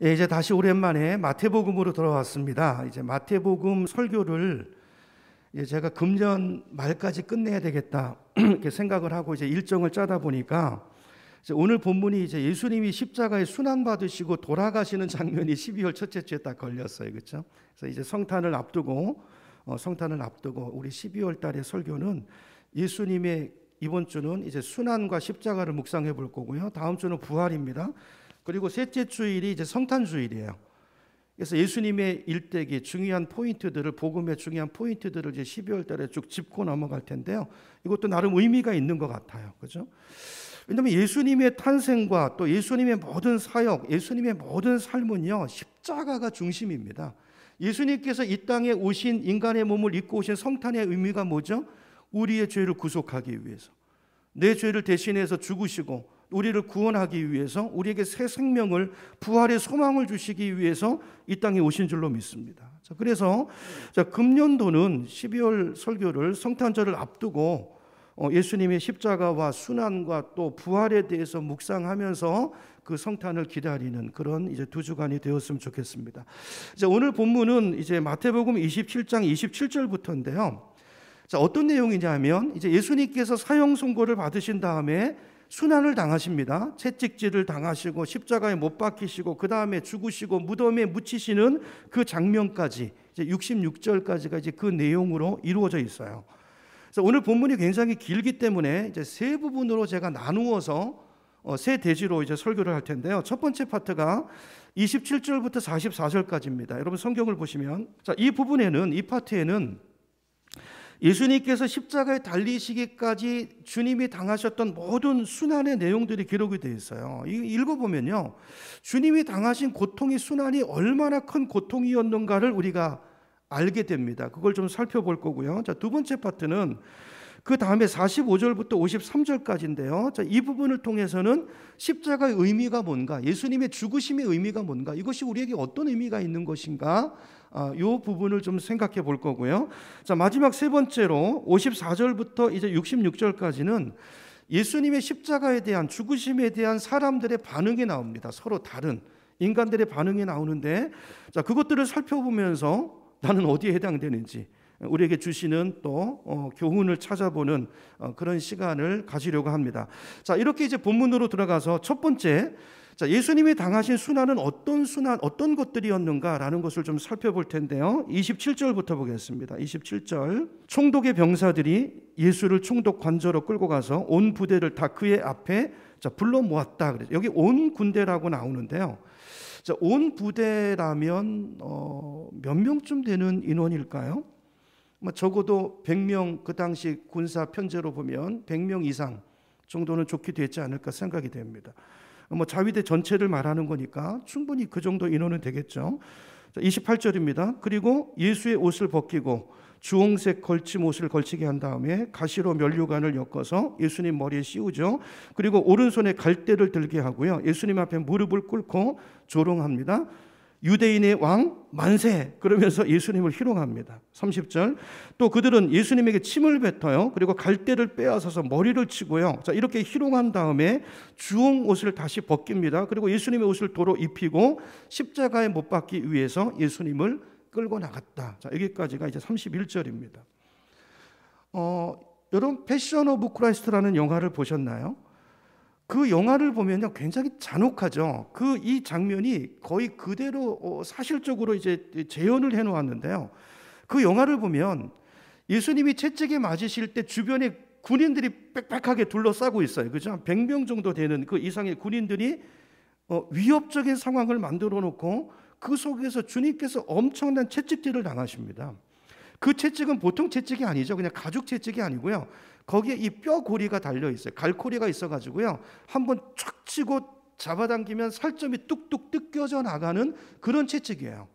예, 이제 다시 오랜만에 마태복음으로 돌아왔습니다. 이제 마태복음 설교를 제가 금년 말까지 끝내야 되겠다 이렇게 생각을 하고 이제 일정을 짜다 보니까 이제 오늘 본문이 이제 예수님이 십자가에 순환 받으시고 돌아가시는 장면이 12월 첫째 주에 딱 걸렸어요, 그렇죠? 그래서 이제 성탄을 앞두고 우리 12월 달의 설교는 예수님의 이번 주는 이제 순환과 십자가를 묵상해 볼 거고요. 다음 주는 부활입니다. 그리고 셋째 주일이 이제 성탄 주일이에요. 그래서 예수님의 일대기 중요한 포인트들을 복음의 중요한 포인트들을 이제 12월 달에 쭉 짚고 넘어갈 텐데요. 이것도 나름 의미가 있는 것 같아요. 그렇죠? 왜냐하면 예수님의 탄생과 또 예수님의 모든 사역, 예수님의 모든 삶은요, 십자가가 중심입니다. 예수님께서 이 땅에 오신 인간의 몸을 입고 오신 성탄의 의미가 뭐죠? 우리의 죄를 구속하기 위해서, 내 죄를 대신해서 죽으시고 우리를 구원하기 위해서, 우리에게 새 생명을, 부활의 소망을 주시기 위해서 이 땅에 오신 줄로 믿습니다. 그래서 금년도는 12월 설교를 성탄절을 앞두고 예수님의 십자가와 순환과 또 부활에 대해서 묵상하면서 그 성탄을 기다리는 그런 이제 두 주간이 되었으면 좋겠습니다. 이제 오늘 본문은 이제 마태복음 27장 27절부터인데요. 자, 어떤 내용이냐면 이제 예수님께서 사형 선고를 받으신 다음에 순환을 당하십니다. 채찍질을 당하시고 십자가에 못 박히시고 그 다음에 죽으시고 무덤에 묻히시는 그 장면까지 이제 66절까지가 이제 그 내용으로 이루어져 있어요. 그래서 오늘 본문이 굉장히 길기 때문에 이제 세 부분으로 제가 나누어서 세 대지로 이제 설교를 할 텐데요. 첫 번째 파트가 27절부터 44절까지입니다. 여러분 성경을 보시면 자, 이 부분에는, 이 파트에는 예수님께서 십자가에 달리시기까지 주님이 당하셨던 모든 순환의 내용들이 기록이 되어 있어요. 읽어보면요, 주님이 당하신 고통의 순환이 얼마나 큰 고통이었는가를 우리가 알게 됩니다. 그걸 좀 살펴볼 거고요. 자, 두 번째 파트는 그 다음에 45절부터 53절까지인데요. 자, 이 부분을 통해서는 십자가의 의미가 뭔가, 예수님의 죽으심의 의미가 뭔가, 이것이 우리에게 어떤 의미가 있는 것인가, 이 부분을 좀 생각해 볼 거고요. 자, 마지막 세 번째로 54절부터 이제 66절까지는 예수님의 십자가에 대한, 죽으심에 대한 사람들의 반응이 나옵니다. 서로 다른 인간들의 반응이 나오는데, 자, 그것들을 살펴보면서 나는 어디에 해당되는지 우리에게 주시는 또 교훈을 찾아보는 그런 시간을 가지려고 합니다. 자, 이렇게 이제 본문으로 들어가서 첫 번째, 자, 예수님이 당하신 순환은 어떤 것들이었는가라는 것을 좀 살펴볼 텐데요. 27절부터 보겠습니다. 27절. 총독의 병사들이 예수를 총독 관저로 끌고 가서 온 부대를 다 그의 앞에 불러 모았다. 그래서 여기 온 군대라고 나오는데요. 자, 온 부대라면 몇 명쯤 되는 인원일까요? 적어도 100명, 그 당시 군사 편제로 보면 100명 이상 정도는 좋게 되지 않을까 생각이 됩니다. 자위대 전체를 말하는 거니까 충분히 그 정도 인원은 되겠죠. 28절입니다. 그리고 예수의 옷을 벗기고 주홍색 걸침 옷을 걸치게 한 다음에 가시로 면류관을 엮어서 예수님 머리에 씌우죠. 그리고 오른손에 갈대를 들게 하고요, 예수님 앞에 무릎을 꿇고 조롱합니다. 유대인의 왕 만세, 그러면서 예수님을 희롱합니다. 30절. 또 그들은 예수님에게 침을 뱉어요. 그리고 갈대를 빼앗아서 머리를 치고요. 자, 이렇게 희롱한 다음에 주홍 옷을 다시 벗깁니다. 그리고 예수님의 옷을 도로 입히고 십자가에 못 박기 위해서 예수님을 끌고 나갔다. 자, 여기까지가 이제 31절입니다. 여러분 패션 오브 크라이스트라는 영화를 보셨나요? 그 영화를 보면요, 굉장히 잔혹하죠. 이 장면이 거의 그대로 사실적으로 이제 재현을 해 놓았는데요. 그 영화를 보면 예수님이 채찍에 맞으실 때 주변에 군인들이 빽빽하게 둘러싸고 있어요. 그죠? 한 100명 정도 되는 그 이상의 군인들이 위협적인 상황을 만들어 놓고 그 속에서 주님께서 엄청난 채찍질을 당하십니다. 그 채찍은 보통 채찍이 아니죠. 그냥 가죽 채찍이 아니고요. 거기에 이 뼈 고리가 달려 있어요. 갈고리가 있어가지고요, 한번 촥 치고 잡아당기면 살점이 뚝뚝 뜯겨져 나가는 그런 채찍이에요.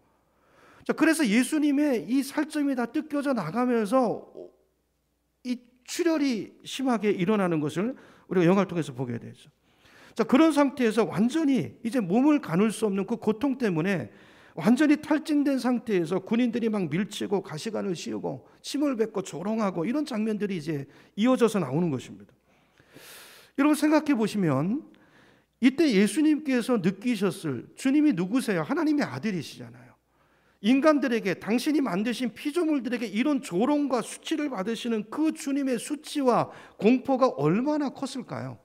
자, 그래서 예수님의 이 살점이 다 뜯겨져 나가면서 이 출혈이 심하게 일어나는 것을 우리가 영화를 통해서 보게 되죠. 자, 그런 상태에서 완전히 이제 몸을 가눌 수 없는 그 고통 때문에 완전히 탈진된 상태에서 군인들이 막 밀치고 가시관을 씌우고 침을 뱉고 조롱하고 이런 장면들이 이제 이어져서 나오는 것입니다. 여러분 생각해 보시면 이때 예수님께서 느끼셨을, 주님이 누구세요? 하나님의 아들이시잖아요. 인간들에게, 당신이 만드신 피조물들에게 이런 조롱과 수치를 받으시는 그 주님의 수치와 공포가 얼마나 컸을까요?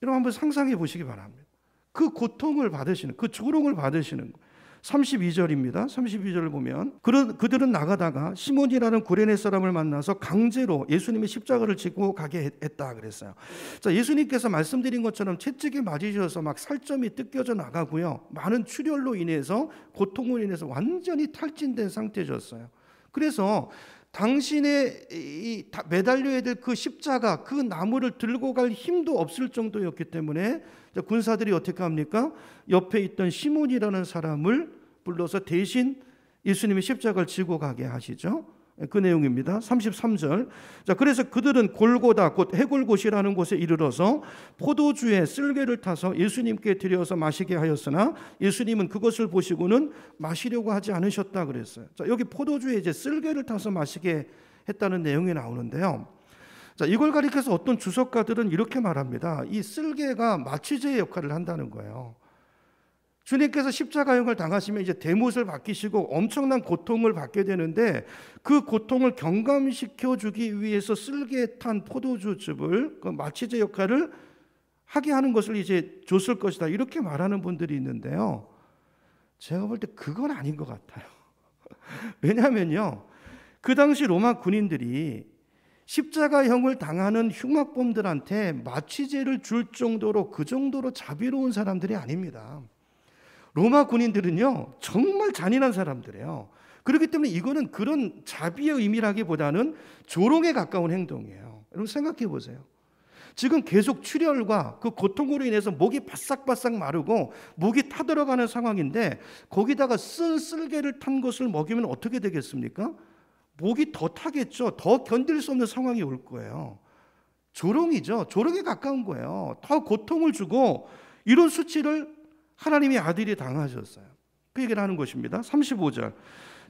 여러분 한번 상상해 보시기 바랍니다. 그 고통을 받으시는, 그 조롱을 받으시는 거. 32절입니다. 32절을 보면 그들은 나가다가 시몬이라는 구레네 사람을 만나서 강제로 예수님의 십자가를 지고 가게 했다 그랬어요. 자, 예수님께서 말씀드린 것처럼 채찍에 맞으셔서 막 살점이 뜯겨져 나가고요. 많은 출혈로 인해서, 고통으로 인해서 완전히 탈진된 상태셨어요. 그래서 당신의 매달려야 될 그 십자가, 그 나무를 들고 갈 힘도 없을 정도였기 때문에 군사들이 어떻게 합니까? 옆에 있던 시몬이라는 사람을 불러서 대신 예수님이 십자가를 지고 가게 하시죠. 그 내용입니다. 33절. 자, 그래서 그들은 골고다, 곧 해골곳이라는 곳에 이르러서 포도주에 쓸개를 타서 예수님께 드려서 마시게 하였으나 예수님은 그것을 보시고는 마시려고 하지 않으셨다 그랬어요. 자, 여기 포도주에 이제 쓸개를 타서 마시게 했다는 내용이 나오는데요. 자, 이걸 가리켜서 어떤 주석가들은 이렇게 말합니다. 이 쓸개가 마취제의 역할을 한다는 거예요. 주님께서 십자가형을 당하시면 이제 대못을 박히시고 엄청난 고통을 받게 되는데, 그 고통을 경감시켜 주기 위해서 쓸개에 탄 포도주즙을, 그 마취제 역할을 하게 하는 것을 이제 줬을 것이다, 이렇게 말하는 분들이 있는데요. 제가 볼 때 그건 아닌 것 같아요. 왜냐하면요, 그 당시 로마 군인들이 십자가형을 당하는 흉악범들한테 마취제를 줄 정도로, 그 정도로 자비로운 사람들이 아닙니다. 로마 군인들은요, 정말 잔인한 사람들이에요. 그렇기 때문에 이거는 그런 자비의 의미라기보다는 조롱에 가까운 행동이에요. 여러분 생각해 보세요. 지금 계속 출혈과 그 고통으로 인해서 목이 바싹바싹 마르고 목이 타들어가는 상황인데, 거기다가 쓸개를 탄 것을 먹이면 어떻게 되겠습니까? 목이 더 타겠죠. 더 견딜 수 없는 상황이 올 거예요. 조롱이죠. 조롱에 가까운 거예요. 더 고통을 주고 이런 수치를 하나님의 아들이 당하셨어요. 그 얘기를 하는 것입니다. 35절.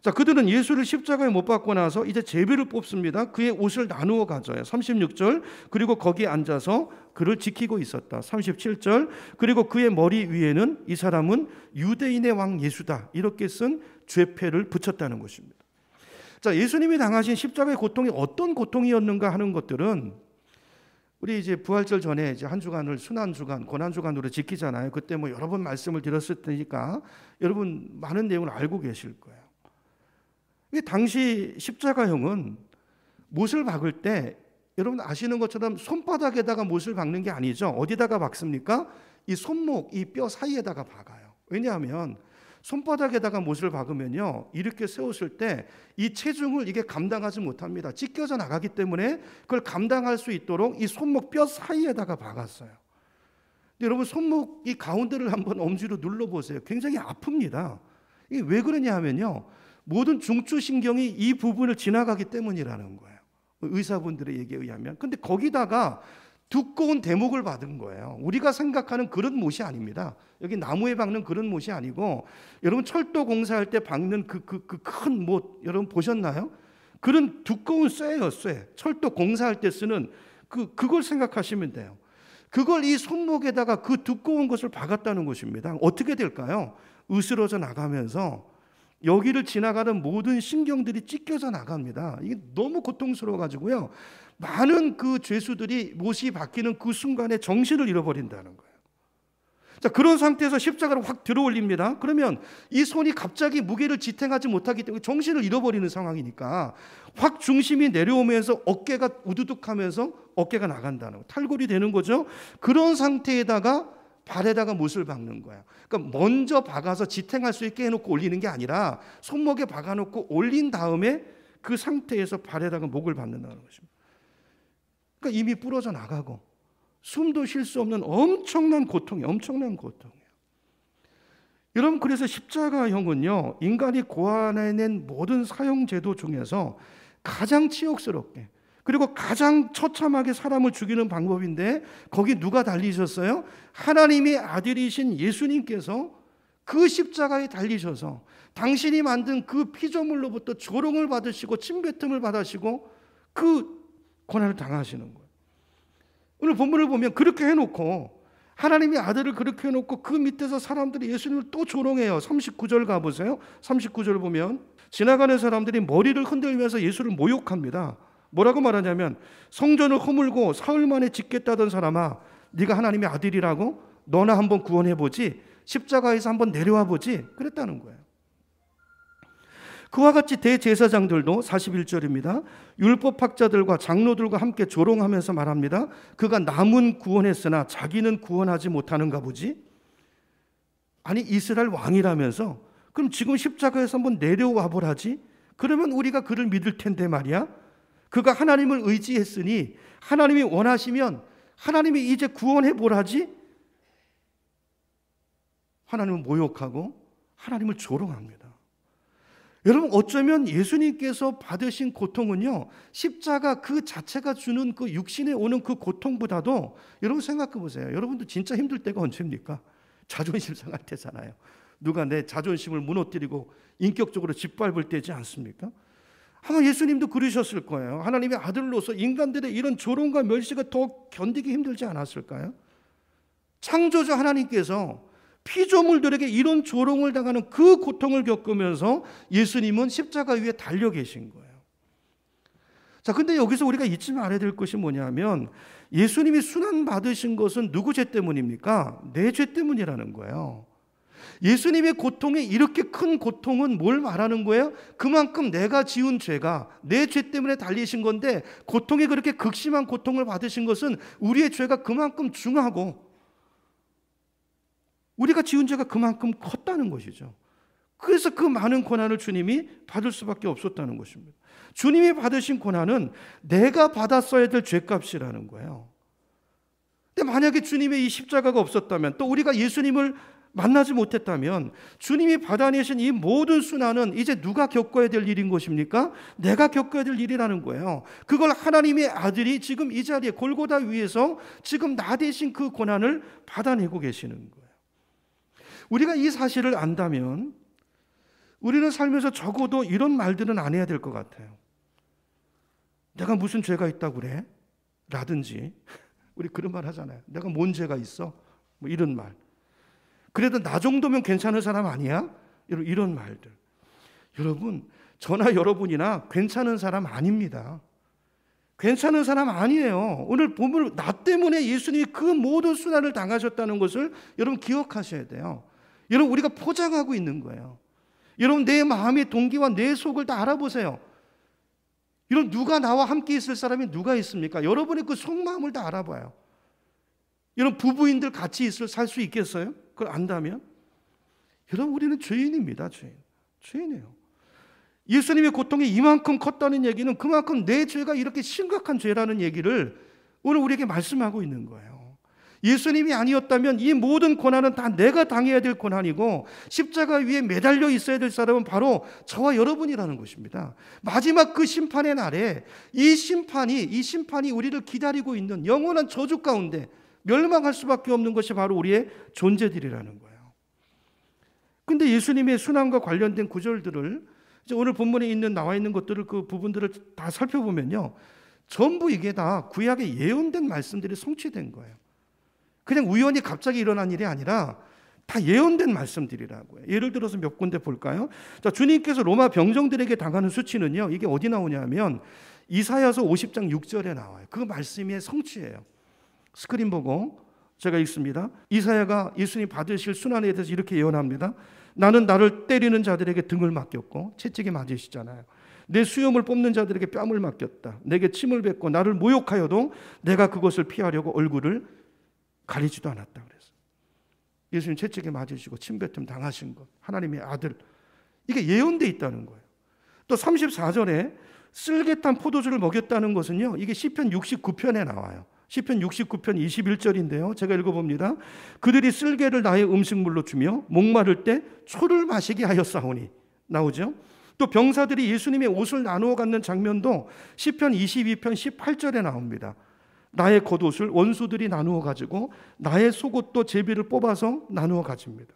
자, 그들은 예수를 십자가에 못 박고 나서 이제 제비를 뽑습니다. 그의 옷을 나누어 가져요. 36절. 그리고 거기에 앉아서 그를 지키고 있었다. 37절. 그리고 그의 머리 위에는 이 사람은 유대인의 왕 예수다, 이렇게 쓴 죄패를 붙였다는 것입니다. 자, 예수님이 당하신 십자가의 고통이 어떤 고통이었는가 하는 것들은 우리 이제 부활절 전에 이제 한 주간을 순환주간, 고난주간으로 지키잖아요. 그때 뭐 여러 번 말씀을 드렸을 테니까 여러분 많은 내용을 알고 계실 거예요. 당시 십자가형은 못을 박을 때 여러분 아시는 것처럼 손바닥에다가 못을 박는 게 아니죠. 어디다가 박습니까? 이 손목, 이 뼈 사이에다가 박아요. 왜냐하면 손바닥에다가 못을 박으면요, 이렇게 세웠을 때 이 체중을 이게 감당하지 못합니다. 찢겨져 나가기 때문에 그걸 감당할 수 있도록 이 손목 뼈 사이에다가 박았어요. 근데 여러분 손목 이 가운데를 한번 엄지로 눌러보세요. 굉장히 아픕니다. 이게 왜 그러냐 하면요, 모든 중추신경이 이 부분을 지나가기 때문이라는 거예요. 의사분들의 얘기에 의하면. 근데 거기다가 두꺼운 대목을 받은 거예요. 우리가 생각하는 그런 못이 아닙니다. 여기 나무에 박는 그런 못이 아니고, 여러분 철도 공사할 때 박는 그 큰 못 여러분 보셨나요? 그런 두꺼운 쇠예요, 쇠. 철도 공사할 때 쓰는 그걸 생각하시면 돼요. 그걸 이 손목에다가 그 두꺼운 것을 박았다는 것입니다. 어떻게 될까요? 으스러져 나가면서 여기를 지나가는 모든 신경들이 찢겨져 나갑니다. 이게 너무 고통스러워가지고요, 많은 그 죄수들이 못이 박히는 그 순간에 정신을 잃어버린다는 거예요. 자, 그런 상태에서 십자가를 확 들어올립니다. 그러면 이 손이 갑자기 무게를 지탱하지 못하기 때문에 정신을 잃어버리는 상황이니까 확 중심이 내려오면서 어깨가 우두둑하면서 어깨가 나간다는 거예요. 탈골이 되는 거죠. 그런 상태에다가 발에다가 못을 박는 거예요. 그러니까 먼저 박아서 지탱할 수 있게 해놓고 올리는 게 아니라 손목에 박아놓고 올린 다음에 그 상태에서 발에다가 목을 박는다는 것입니다. 그러니까 이미 부러져 나가고 숨도 쉴 수 없는 엄청난 고통이에요. 여러분, 그래서 십자가형은요, 인간이 고안해낸 모든 사형제도 중에서 가장 치욕스럽게, 그리고 가장 처참하게 사람을 죽이는 방법인데, 거기 누가 달리셨어요? 하나님의 아들이신 예수님께서 그 십자가에 달리셔서 당신이 만든 그 피조물로부터 조롱을 받으시고 침뱉음을 받으시고 그 고난을 당하시는 거예요. 오늘 본문을 보면 그렇게 해놓고 하나님의 아들을 그렇게 해놓고 그 밑에서 사람들이 예수님을 또 조롱해요. 39절 가보세요. 39절 보면 지나가는 사람들이 머리를 흔들면서 예수를 모욕합니다. 뭐라고 말하냐면 성전을 허물고 사흘 만에 짓겠다던 사람아, 네가 하나님의 아들이라고? 너나 한번 구원해보지, 십자가에서 한번 내려와 보지, 그랬다는 거예요. 그와 같이 대제사장들도 41절입니다. 율법학자들과 장로들과 함께 조롱하면서 말합니다. 그가 남은 구원했으나 자기는 구원하지 못하는가 보지. 아니 이스라엘 왕이라면서 그럼 지금 십자가에서 한번 내려와 보라지. 그러면 우리가 그를 믿을 텐데 말이야. 그가 하나님을 의지했으니 하나님이 원하시면 하나님이 이제 구원해 보라지. 하나님을 모욕하고 하나님을 조롱합니다. 여러분, 어쩌면 예수님께서 받으신 고통은요, 십자가 그 자체가 주는 그 육신에 오는 그 고통보다도, 여러분 생각해 보세요. 여러분도 진짜 힘들 때가 언제입니까? 자존심 상할 때잖아요. 누가 내 자존심을 무너뜨리고 인격적으로 짓밟을 때지 않습니까? 아마 예수님도 그러셨을 거예요. 하나님의 아들로서 인간들의 이런 조롱과 멸시가 더 견디기 힘들지 않았을까요? 창조주 하나님께서 피조물들에게 이런 조롱을 당하는 그 고통을 겪으면서 예수님은 십자가 위에 달려 계신 거예요. 자, 근데 여기서 우리가 잊지 말아야 될 것이 뭐냐면 예수님이 순환 받으신 것은 누구 죄 때문입니까? 내 죄 때문이라는 거예요. 예수님의 고통이 이렇게 큰 고통은 뭘 말하는 거예요? 그만큼 내가 지은 죄가 내 죄 때문에 달리신 건데, 고통이 그렇게 극심한 고통을 받으신 것은 우리의 죄가 그만큼 중하고 우리가 지은 죄가 그만큼 컸다는 것이죠. 그래서 그 많은 고난을 주님이 받을 수밖에 없었다는 것입니다. 주님이 받으신 고난은 내가 받았어야 될 죄값이라는 거예요. 근데 만약에 주님의 이 십자가가 없었다면, 또 우리가 예수님을 만나지 못했다면 주님이 받아내신 이 모든 순환은 이제 누가 겪어야 될 일인 것입니까? 내가 겪어야 될 일이라는 거예요. 그걸 하나님의 아들이 지금 이 자리에 골고다 위에서 지금 나 대신 그 고난을 받아내고 계시는 거예요. 우리가 이 사실을 안다면 우리는 살면서 적어도 이런 말들은 안 해야 될 것 같아요. 내가 무슨 죄가 있다고 그래? 라든지, 우리 그런 말 하잖아요. 내가 뭔 죄가 있어? 뭐 이런 말. 그래도 나 정도면 괜찮은 사람 아니야? 이런 말들. 여러분, 저나 여러분이나 괜찮은 사람 아닙니다. 괜찮은 사람 아니에요. 오늘 보면 나 때문에 예수님이 그 모든 순환을 당하셨다는 것을 여러분 기억하셔야 돼요. 여러분, 우리가 포장하고 있는 거예요. 여러분, 내 마음의 동기와 내 속을 다 알아보세요. 여러분, 누가 나와 함께 있을 사람이 누가 있습니까? 여러분의 그 속마음을 다 알아봐요. 여러분, 부부인들 같이 살 수 있겠어요? 그걸 안다면? 여러분, 우리는 죄인입니다. 죄인이에요. 예수님의 고통이 이만큼 컸다는 얘기는 그만큼 내 죄가 이렇게 심각한 죄라는 얘기를 오늘 우리에게 말씀하고 있는 거예요. 예수님이 아니었다면 이 모든 고난은 다 내가 당해야 될 고난이고, 십자가 위에 매달려 있어야 될 사람은 바로 저와 여러분이라는 것입니다. 마지막 그 심판의 날에 이 심판이 우리를 기다리고 있는 영원한 저주 가운데 멸망할 수밖에 없는 것이 바로 우리의 존재들이라는 거예요. 근데 예수님의 순환과 관련된 구절들을 이제 오늘 본문에 나와 있는 것들을, 그 부분들을 다 살펴보면요, 전부 이게 다 구약에 예언된 말씀들이 성취된 거예요. 그냥 우연히 갑자기 일어난 일이 아니라 다 예언된 말씀들이라고요. 예를 들어서 몇 군데 볼까요? 자, 주님께서 로마 병정들에게 당하는 수치는요, 이게 어디 나오냐면 이사야서 50장 6절에 나와요. 그 말씀의 성취예요. 스크린 보고 제가 읽습니다. 이사야가 예수님 받으실 순환에 대해서 이렇게 예언합니다. 나는 나를 때리는 자들에게 등을 맡겼고, 채찍이 맞으시잖아요. 내 수염을 뽑는 자들에게 뺨을 맡겼다. 내게 침을 뱉고 나를 모욕하여도 내가 그것을 피하려고 얼굴을 가리지도 않았다 그래서. 예수님 채찍에 맞으시고 침뱉음 당하신 것, 하나님의 아들, 이게 예언되어 있다는 거예요. 또 34절에 쓸개탄 포도주를 먹였다는 것은요, 이게 시편 69편에 나와요. 시편 69편 21절인데요. 제가 읽어봅니다. 그들이 쓸개를 나의 음식물로 주며 목마를 때 초를 마시게 하였사오니, 나오죠. 또 병사들이 예수님의 옷을 나누어 갖는 장면도 시편 22편 18절에 나옵니다. 나의 겉옷을 원수들이 나누어 가지고 나의 속옷도 제비를 뽑아서 나누어 가집니다.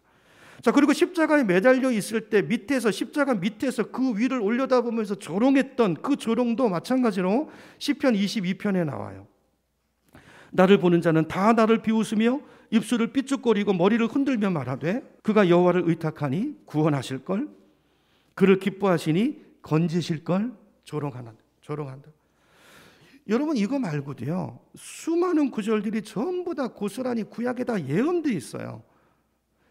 자, 그리고 십자가에 매달려 있을 때 밑에서, 십자가 밑에서 그 위를 올려다보면서 조롱했던 그 조롱도 마찬가지로 시편 22편에 나와요. 나를 보는 자는 다 나를 비웃으며 입술을 삐죽거리고 머리를 흔들며 말하되 그가 여호와를 의탁하니 구원하실걸, 그를 기뻐하시니 건지실걸. 조롱한다. 여러분, 이거 말고도요 수많은 구절들이 전부 다 고스란히 구약에 다 예언돼 있어요.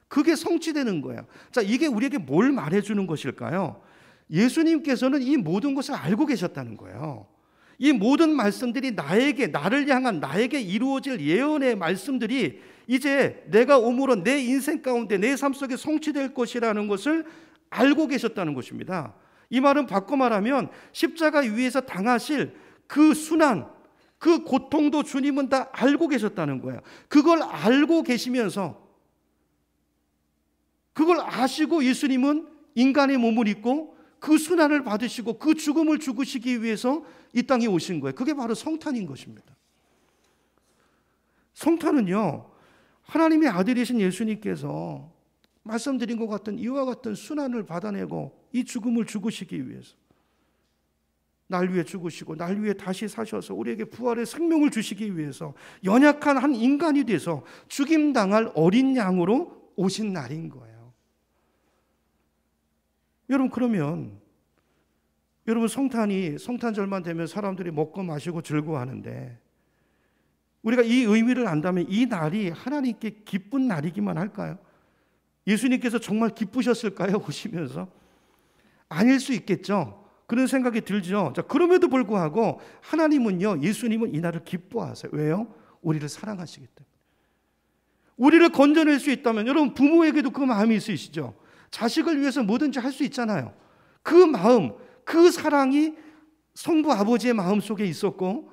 그게 성취되는 거예요. 자, 이게 우리에게 뭘 말해주는 것일까요? 예수님께서는 이 모든 것을 알고 계셨다는 거예요. 이 모든 말씀들이 나를 향한 나에게 이루어질 예언의 말씀들이 이제 내가 오므로 내 인생 가운데 내 삶 속에 성취될 것이라는 것을 알고 계셨다는 것입니다. 이 말은 바꿔 말하면 십자가 위에서 당하실 그 순환, 그 고통도 주님은 다 알고 계셨다는 거예요. 그걸 알고 계시면서, 그걸 아시고 예수님은 인간의 몸을 입고 그 순환을 받으시고 그 죽음을 죽으시기 위해서 이 땅에 오신 거예요. 그게 바로 성탄인 것입니다. 성탄은요, 하나님의 아들이신 예수님께서 말씀드린 것 같은 이와 같은 순환을 받아내고 이 죽음을 죽으시기 위해서 날 위해 죽으시고 날 위해 다시 사셔서 우리에게 부활의 생명을 주시기 위해서 연약한 한 인간이 돼서 죽임당할 어린 양으로 오신 날인 거예요. 여러분, 그러면 여러분, 성탄절만 되면 사람들이 먹고 마시고 즐거워하는데 우리가 이 의미를 안다면 이 날이 하나님께 기쁜 날이기만 할까요? 예수님께서 정말 기쁘셨을까요? 오시면서? 아닐 수 있겠죠. 그런 생각이 들죠. 자, 그럼에도 불구하고 하나님은요, 예수님은 이 날을 기뻐하세요. 왜요? 우리를 사랑하시기 때문에. 우리를 건져낼 수 있다면, 여러분 부모에게도 그 마음이 있으시죠. 자식을 위해서 뭐든지 할 수 있잖아요. 그 마음, 그 사랑이 성부 아버지의 마음 속에 있었고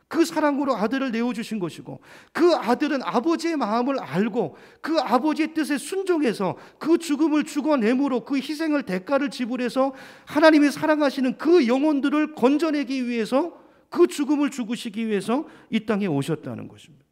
그 사랑으로 아들을 내어주신 것이고 그 아들은 아버지의 마음을 알고 그 아버지의 뜻에 순종해서 그 죽음을 죽어내므로 그 희생을 대가를 지불해서 하나님이 사랑하시는 그 영혼들을 건져내기 위해서 그 죽음을 죽으시기 위해서 이 땅에 오셨다는 것입니다.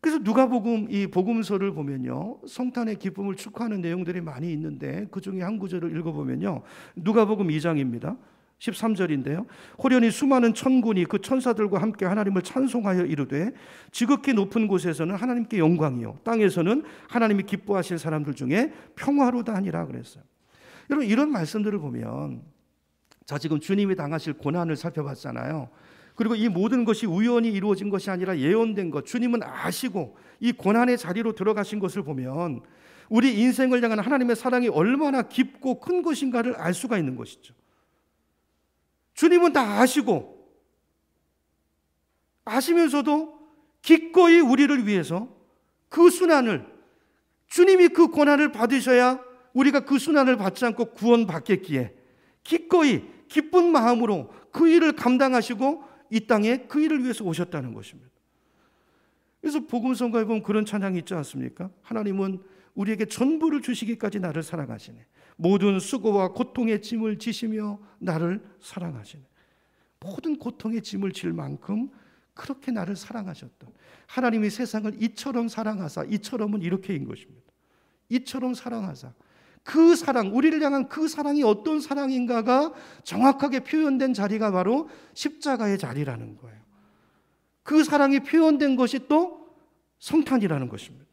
그래서 누가복음 이 복음서를 보면요, 성탄의 기쁨을 축하하는 내용들이 많이 있는데 그 중에 한 구절을 읽어보면요, 누가복음 2장입니다. 13절인데요. 호련히 수많은 천군이 그 천사들과 함께 하나님을 찬송하여 이르되 지극히 높은 곳에서는 하나님께 영광이요 땅에서는 하나님이 기뻐하실 사람들 중에 평화로다 하니라 그랬어요. 여러분, 이런 말씀들을 보면, 자, 지금 주님이 당하실 고난을 살펴봤잖아요. 그리고 이 모든 것이 우연히 이루어진 것이 아니라 예언된 것, 주님은 아시고 이 고난의 자리로 들어가신 것을 보면 우리 인생을 향한 하나님의 사랑이 얼마나 깊고 큰 것인가를 알 수가 있는 것이죠. 주님은 다 아시고 아시면서도 기꺼이 우리를 위해서 그 순환을, 주님이 그 고난을 받으셔야 우리가 그 순환을 받지 않고 구원받겠기에 기꺼이 기쁜 마음으로 그 일을 감당하시고 이 땅에 그 일을 위해서 오셨다는 것입니다. 그래서 복음성가에 보면 그런 찬양이 있지 않습니까? 하나님은 우리에게 전부를 주시기까지 나를 사랑하시네. 모든 수고와 고통의 짐을 지시며 나를 사랑하시네. 모든 고통의 짐을 질 만큼 그렇게 나를 사랑하셨던 하나님이 세상을 이처럼 사랑하사, 이처럼은 이렇게인 것입니다. 이처럼 사랑하사, 그 사랑, 우리를 향한 그 사랑이 어떤 사랑인가가 정확하게 표현된 자리가 바로 십자가의 자리라는 거예요. 그 사랑이 표현된 것이 또 성탄이라는 것입니다.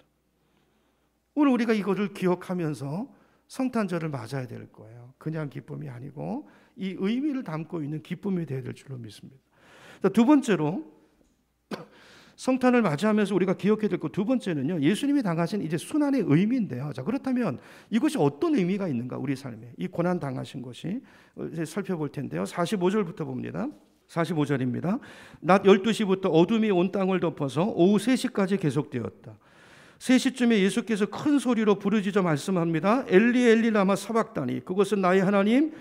오늘 우리가 이것을 기억하면서 성탄절을 맞아야 될 거예요. 그냥 기쁨이 아니고 이 의미를 담고 있는 기쁨이 되어야 될 줄로 믿습니다. 두 번째로 성탄을 맞이하면서 우리가 기억해야 될 것, 두 번째는요, 예수님이 당하신 이제 순환의 의미인데요. 자, 그렇다면 이것이 어떤 의미가 있는가, 우리 삶에 이 고난 당하신 것이, 이제 살펴볼 텐데요. 45절부터 봅니다. 45절입니다. 낮 12시부터 어둠이 온 땅을 덮어서 오후 3시까지 계속되었다. 3시쯤에 예수께서 큰 소리로 부르짖어 말씀합니다. 엘리 엘리 라마 사박다니, 그것은 나의 하나님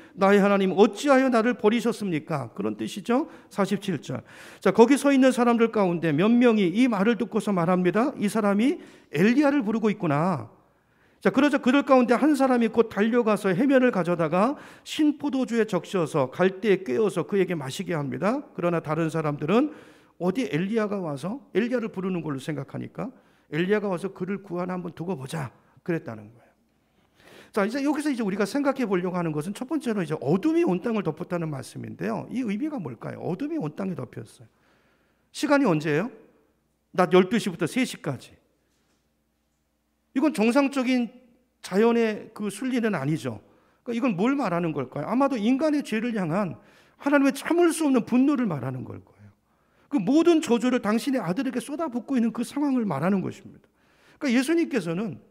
어찌하여 나를 버리셨습니까? 그런 뜻이죠. 47절. 자, 거기 서 있는 사람들 가운데 몇 명이 이 말을 듣고서 말합니다. 이 사람이 엘리야를 부르고 있구나. 자, 그러자 그들 가운데 한 사람이 곧 달려가서 해면을 가져다가 신포도주에 적셔서 갈대에 꿰어서 그에게 마시게 합니다. 그러나 다른 사람들은 어디 엘리야가 와서, 엘리야를 부르는 걸로 생각하니까 엘리야가 와서 그를 구하나 한번 두고 보자 그랬다는 거예요. 자, 이제 여기서 이제 우리가 생각해 보려고 하는 것은 첫 번째로 이제 어둠이 온 땅을 덮었다는 말씀인데요. 이 의미가 뭘까요? 어둠이 온 땅에 덮였어요. 시간이 언제예요? 낮 12시부터 3시까지. 이건 정상적인 자연의 그 순리는 아니죠. 그러니까 이건 뭘 말하는 걸까요? 아마도 인간의 죄를 향한 하나님의 참을 수 없는 분노를 말하는 걸 거예요. 그 모든 저주를 당신의 아들에게 쏟아붓고 있는 그 상황을 말하는 것입니다. 그러니까 예수님께서는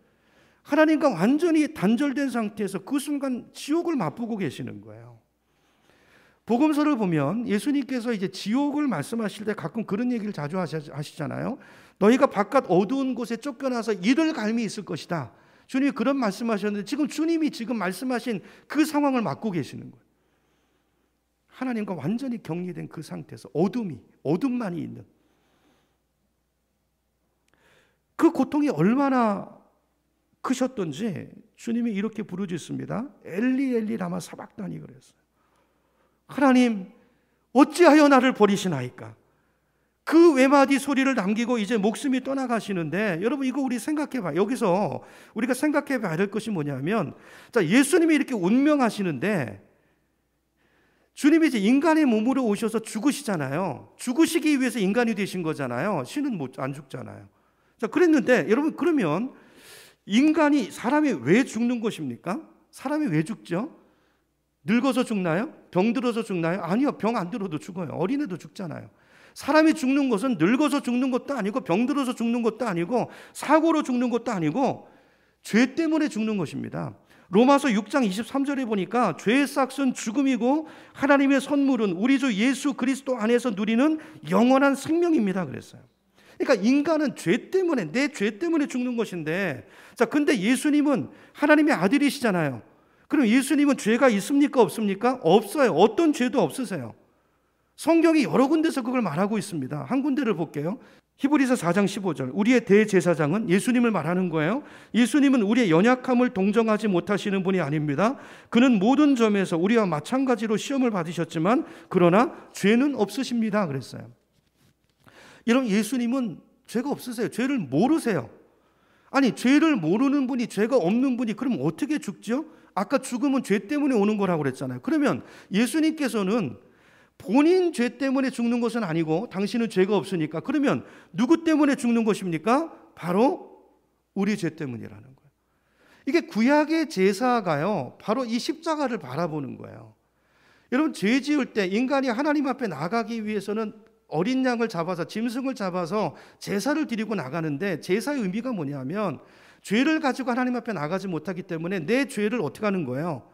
하나님과 완전히 단절된 상태에서 그 순간 지옥을 맛보고 계시는 거예요. 복음서를 보면 예수님께서 이제 지옥을 말씀하실 때 가끔 그런 얘기를 자주 하시잖아요. 너희가 바깥 어두운 곳에 쫓겨나서 이를 갈미 있을 것이다. 주님이 그런 말씀하셨는데 지금 주님이 지금 말씀하신 그 상황을 맡고 계시는 거예요. 하나님과 완전히 격리된 그 상태에서 어둠만이 있는 그 고통이 얼마나 크셨던지 주님이 이렇게 부르짖습니다. 엘리 엘리 라마 사박다니 그랬어요. 하나님 어찌하여 나를 버리시나이까? 그 외마디 소리를 남기고 이제 목숨이 떠나가시는데 여러분 이거 우리 생각해봐요. 여기서 우리가 생각해봐야 될 것이 뭐냐면 자, 예수님이 이렇게 운명하시는데 주님이 이제 인간의 몸으로 오셔서 죽으시잖아요. 죽으시기 위해서 인간이 되신 거잖아요. 신은 안 죽잖아요. 자, 그랬는데 여러분 그러면 인간이 사람이 왜 죽는 것입니까? 사람이 왜 죽죠? 늙어서 죽나요? 병 들어서 죽나요? 아니요. 병 안 들어도 죽어요. 어린애도 죽잖아요. 사람이 죽는 것은 늙어서 죽는 것도 아니고 병 들어서 죽는 것도 아니고 사고로 죽는 것도 아니고 죄 때문에 죽는 것입니다. 로마서 6장 23절에 보니까 죄의 싹은 죽음이고 하나님의 선물은 우리 주 예수 그리스도 안에서 누리는 영원한 생명입니다 그랬어요. 그러니까 인간은 죄 때문에 내 죄 때문에 죽는 것인데 자 근데 예수님은 하나님의 아들이시잖아요. 그럼 예수님은 죄가 있습니까 없습니까? 없어요. 어떤 죄도 없으세요. 성경이 여러 군데서 그걸 말하고 있습니다. 한 군데를 볼게요. 히브리서 4장 15절 우리의 대제사장은 예수님을 말하는 거예요. 예수님은 우리의 연약함을 동정하지 못하시는 분이 아닙니다. 그는 모든 점에서 우리와 마찬가지로 시험을 받으셨지만 그러나 죄는 없으십니다 그랬어요. 여러분 예수님은 죄가 없으세요. 죄를 모르세요. 아니 죄를 모르는 분이 죄가 없는 분이 그럼 어떻게 죽죠? 아까 죽음은 죄 때문에 오는 거라고 그랬잖아요. 그러면 예수님께서는 본인 죄 때문에 죽는 것은 아니고 당신은 죄가 없으니까 그러면 누구 때문에 죽는 것입니까? 바로 우리 죄 때문이라는 거예요. 이게 구약의 제사가요 바로 이 십자가를 바라보는 거예요. 여러분 죄 지을 때 인간이 하나님 앞에 나가기 위해서는 어린 양을 잡아서 짐승을 잡아서 제사를 드리고 나가는데 제사의 의미가 뭐냐면 죄를 가지고 하나님 앞에 나가지 못하기 때문에 내 죄를 어떻게 하는 거예요?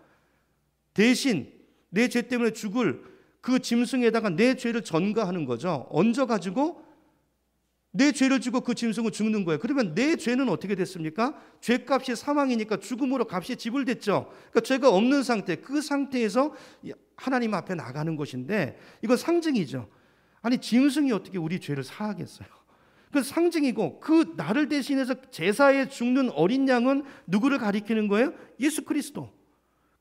대신 내 죄 때문에 죽을 그 짐승에다가 내 죄를 전가하는 거죠. 얹어가지고 내 죄를 지고 그 짐승은 죽는 거예요. 그러면 내 죄는 어떻게 됐습니까? 죄값이 사망이니까 죽음으로 값이 지불됐죠. 그러니까 죄가 없는 상태, 그 상태에서 하나님 앞에 나가는 것인데 이건 상징이죠. 아니 짐승이 어떻게 우리 죄를 사하겠어요? 그 상징이고 그 나를 대신해서 제사에 죽는 어린 양은 누구를 가리키는 거예요? 예수 그리스도.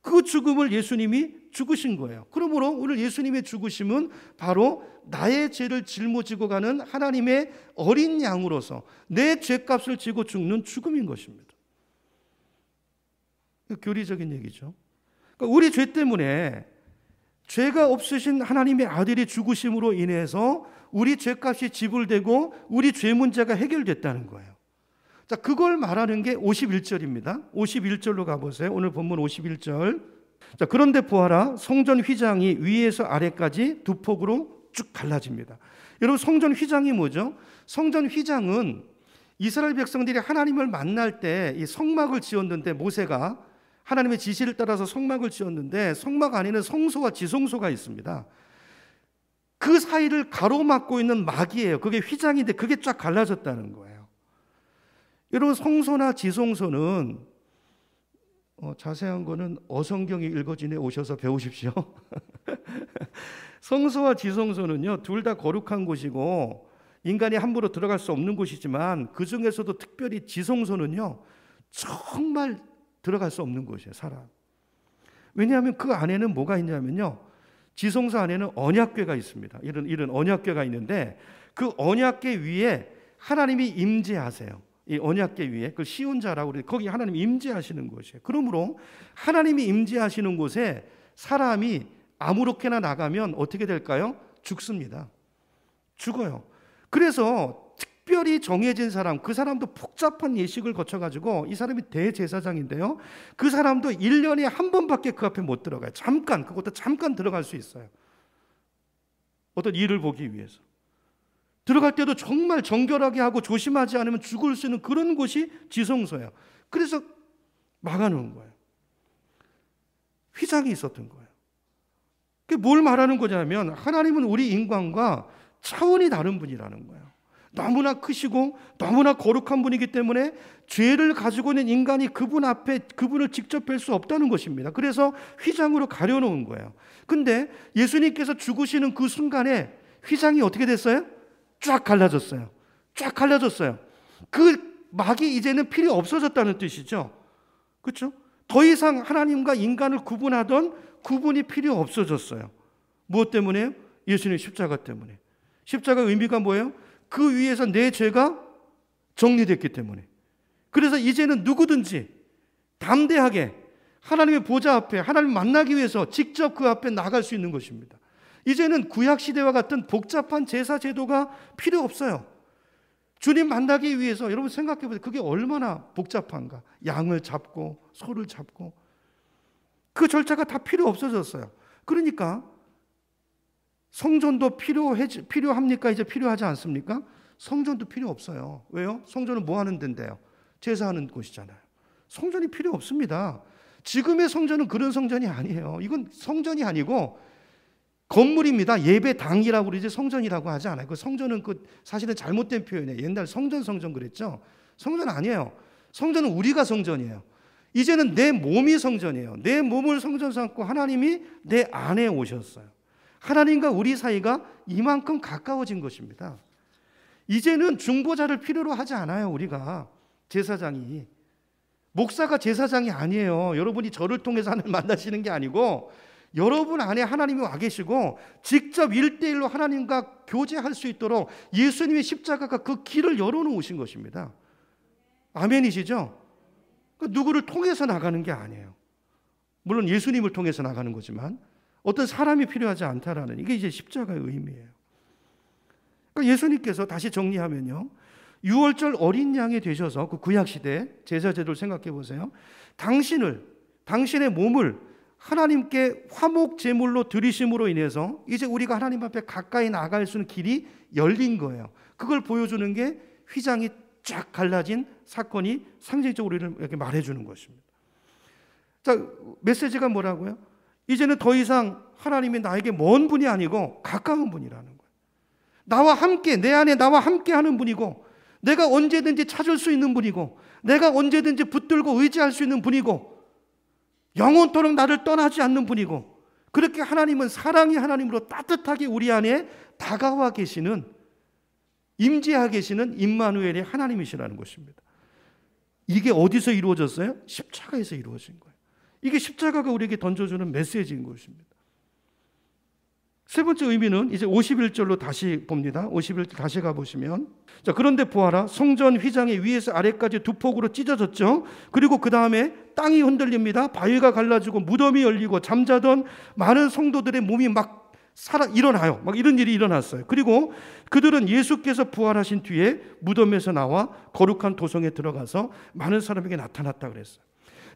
그 죽음을 예수님이 죽으신 거예요. 그러므로 오늘 예수님의 죽으심은 바로 나의 죄를 짊어지고 가는 하나님의 어린 양으로서 내 죄값을 지고 죽는 죽음인 것입니다. 교리적인 얘기죠. 그러니까 우리 죄 때문에 죄가 없으신 하나님의 아들이 죽으심으로 인해서 우리 죄값이 지불되고 우리 죄 문제가 해결됐다는 거예요. 자, 그걸 말하는 게 51절입니다. 51절로 가보세요. 오늘 본문 51절. 자, 그런데 보아라, 성전 휘장이 위에서 아래까지 두 폭으로 쭉 갈라집니다. 여러분, 성전 휘장이 뭐죠? 성전 휘장은 이스라엘 백성들이 하나님을 만날 때 이 성막을 지었는데 모세가 하나님의 지시를 따라서 성막을 지었는데 성막 안에는 성소와 지성소가 있습니다. 그 사이를 가로막고 있는 막이에요. 그게 휘장인데 그게 쫙 갈라졌다는 거예요. 여러분 성소나 지성소는 자세한 거는 어성경이 읽어진에 오셔서 배우십시오. 성소와 지성소는요 둘 다 거룩한 곳이고 인간이 함부로 들어갈 수 없는 곳이지만 그 중에서도 특별히 지성소는요 정말 들어갈 수 없는 곳이에요. 사람. 왜냐하면 그 안에는 뭐가 있냐면요 지성소 안에는 언약궤가 있습니다. 이런 언약궤가 있는데 그 언약궤 위에 하나님이 임재하세요. 이 언약궤 위에 그 시온자라고 그래요. 거기 하나님이 임재하시는 곳이에요. 그러므로 하나님이 임재하시는 곳에 사람이 아무렇게나 나가면 어떻게 될까요? 죽습니다. 죽어요. 그래서 특별히 정해진 사람, 그 사람도 복잡한 예식을 거쳐가지고 이 사람이 대제사장인데요. 그 사람도 1년에 한 번밖에 그 앞에 못 들어가요. 잠깐, 그것도 잠깐 들어갈 수 있어요. 어떤 일을 보기 위해서. 들어갈 때도 정말 정결하게 하고 조심하지 않으면 죽을 수 있는 그런 곳이 지성소예요. 그래서 막아놓은 거예요. 휘장이 있었던 거예요. 그게 뭘 말하는 거냐면 하나님은 우리 인간과 차원이 다른 분이라는 거예요. 너무나 크시고 너무나 거룩한 분이기 때문에 죄를 가지고 있는 인간이 그분 앞에 그분을 직접 뵐 수 없다는 것입니다. 그래서 휘장으로 가려놓은 거예요. 근데 예수님께서 죽으시는 그 순간에 휘장이 어떻게 됐어요? 쫙 갈라졌어요. 쫙 갈라졌어요. 그 막이 이제는 필요 없어졌다는 뜻이죠. 그렇죠? 더 이상 하나님과 인간을 구분하던 구분이 필요 없어졌어요. 무엇 때문에요? 예수님 십자가 때문에. 십자가의 의미가 뭐예요? 그 위에서 내 죄가 정리됐기 때문에. 그래서 이제는 누구든지 담대하게 하나님의 보좌 앞에 하나님 만나기 위해서 직접 그 앞에 나갈 수 있는 것입니다. 이제는 구약시대와 같은 복잡한 제사 제도가 필요 없어요. 주님 만나기 위해서 여러분 생각해 보세요. 그게 얼마나 복잡한가. 양을 잡고 소를 잡고 그 절차가 다 필요 없어졌어요. 그러니까 성전도 필요합니까? 이제 필요하지 않습니까? 성전도 필요 없어요. 왜요? 성전은 뭐 하는 데인데요? 제사하는 곳이잖아요. 성전이 필요 없습니다. 지금의 성전은 그런 성전이 아니에요. 이건 성전이 아니고 건물입니다. 예배당이라고 그러지 성전이라고 하지 않아요. 그 성전은 사실은 잘못된 표현이에요. 옛날 성전 그랬죠. 성전 아니에요. 성전은 우리가 성전이에요. 이제는 내 몸이 성전이에요. 내 몸을 성전 삼고 하나님이 내 안에 오셨어요. 하나님과 우리 사이가 이만큼 가까워진 것입니다. 이제는 중보자를 필요로 하지 않아요. 우리가 제사장이. 목사가 제사장이 아니에요. 여러분이 저를 통해서 하나님을 만나시는 게 아니고 여러분 안에 하나님이 와 계시고 직접 1대1로 하나님과 교제할 수 있도록 예수님의 십자가가 그 길을 열어놓으신 것입니다. 아멘이시죠? 누구를 통해서 나가는 게 아니에요. 물론 예수님을 통해서 나가는 거지만 어떤 사람이 필요하지 않다라는 이게 이제 십자가의 의미예요. 그러니까 예수님께서 다시 정리하면요. 6월절 어린 양이 되셔서 그 구약시대 제사제도를 생각해 보세요. 당신의 몸을 하나님께 화목 제물로 드리심으로 인해서 이제 우리가 하나님 앞에 가까이 나갈 수 있는 길이 열린 거예요. 그걸 보여주는 게 휘장이 쫙 갈라진 사건이 상징적으로 이렇게 말해주는 것입니다. 자, 메시지가 뭐라고요? 이제는 더 이상 하나님이 나에게 먼 분이 아니고 가까운 분이라는 거예요. 나와 함께, 내 안에 나와 함께 하는 분이고 내가 언제든지 찾을 수 있는 분이고 내가 언제든지 붙들고 의지할 수 있는 분이고 영원토록 나를 떠나지 않는 분이고 그렇게 하나님은 사랑의 하나님으로 따뜻하게 우리 안에 다가와 계시는 임재하 계시는 임마누엘의 하나님이시라는 것입니다. 이게 어디서 이루어졌어요? 십자가에서 이루어진 거예요. 이게 십자가가 우리에게 던져주는 메시지인 것입니다. 세 번째 의미는 이제 51절로 다시 봅니다. 51절 다시 가보시면 자, 그런데 보아라 성전 휘장이 위에서 아래까지 두 폭으로 찢어졌죠. 그리고 그 다음에 땅이 흔들립니다. 바위가 갈라지고 무덤이 열리고 잠자던 많은 성도들의 몸이 막 일어나요. 막 이런 일이 일어났어요. 그리고 그들은 예수께서 부활하신 뒤에 무덤에서 나와 거룩한 도성에 들어가서 많은 사람에게 나타났다 그랬어요.